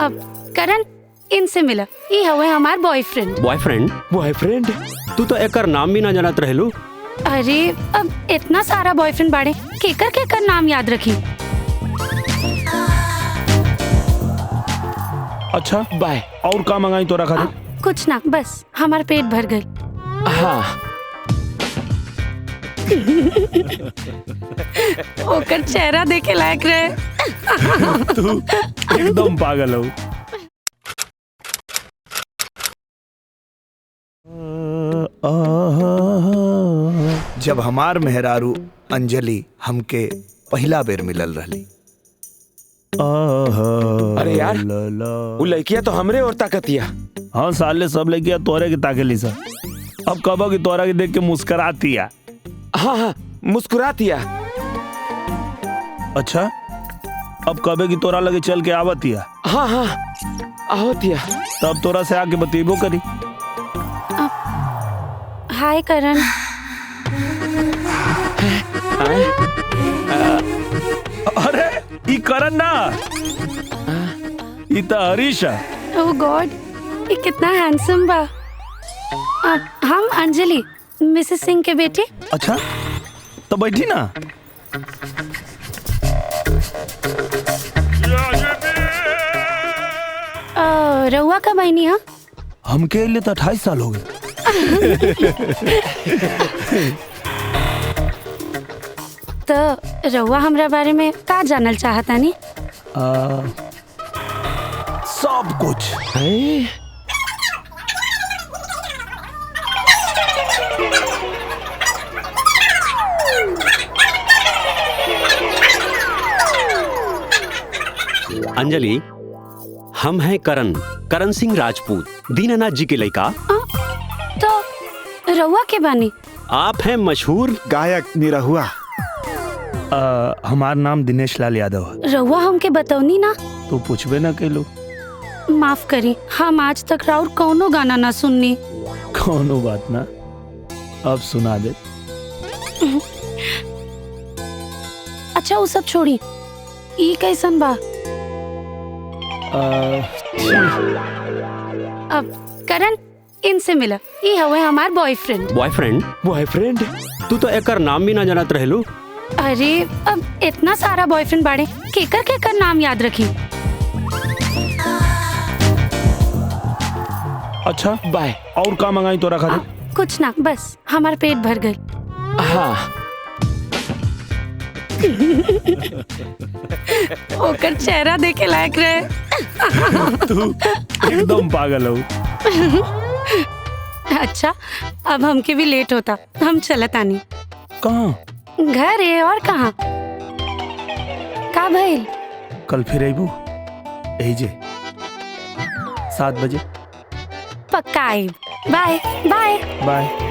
अब करण इनसे मिला, ये हवे हमार बॉयफ्रेंड। बॉयफ्रेंड? बॉयफ्रेंड? तू तो एकर नाम भी ना जानत रहलू। अरे अब इतना सारा बॉयफ्रेंड बाड़े, केकर केकर नाम याद रखी। अच्छा बाय। और का मंगाई तोरा खातिर? कुछ ना, बस हमार पेट भर गई। हाँ। ओकर चेहरा देखे लायक रहे। तू एकदम पागल हो। जब हमार मेहरारू अंजलि हमके पहला बेर मिलल रहली। अरे यार, वो लड़किया तो हमरे और ताकतिया। हाँ साले, सब लड़किया तोरे के ताके ली सा। अब कब की तोरा के देख के मुस्कुराती है। हाँ हाँ, मुस्कुरातिया। अच्छा, अब कबे की तोरा लगे चल के आवतिया। हाँ हाँ आवतिया। तब तोरा से आके बतेबो करी। हाय करण। अरे ई करण ना, ई तो हरीश है। ओह गॉड, ये कितना हैंडसम बा। हम अंजलि, मिसेस सिंह के बेटे। अच्छा तो बैठी ना। रउआ कब आईनी? हाँ हमके लिए तो 28 साल हो गए। तो रउआ हमरा बारे में का जानल चाहता नी? सब कुछ। अंजलि, हम हैं करण सिंह राजपूत, दीनानाथ जी के लड़का। तो रउआ के बानी? आप हैं मशहूर गायक निरहुआ। हमार नाम दिनेश लाल यादव है। रउआ हमके बतौनी ना? तू पूछबे ना कैलो। माफ करी, हम आज तक राउर कौनो गाना ना सुननी। कौनो बात ना, अब सुना दे। अच्छा वो सब छोड़ी, ई कैसन बा? अब करण इनसे मिला, ये हवे हमार बॉयफ्रेंड। बॉयफ्रेंड? बॉयफ्रेंड? तू तो एकर नाम भी ना जानत रहलू। अरे अब इतना सारा बॉयफ्रेंड बाड़े, केकर केकर नाम याद रखी। अच्छा बाय। और का मंगाई तोरा खातिर? कुछ ना, बस हमार पेट भर गई। हाँ। ओकर चेहरा देखे लायक रहे। तू एकदम पागल हो। अच्छा, अब हमके भी लेट होता, हम चलत आनी। कहाँ? घर है और कहाँ? का भइल? कल फिर आइबू यही जे 7 बजे। पक्का आइब। Bye bye. बाय।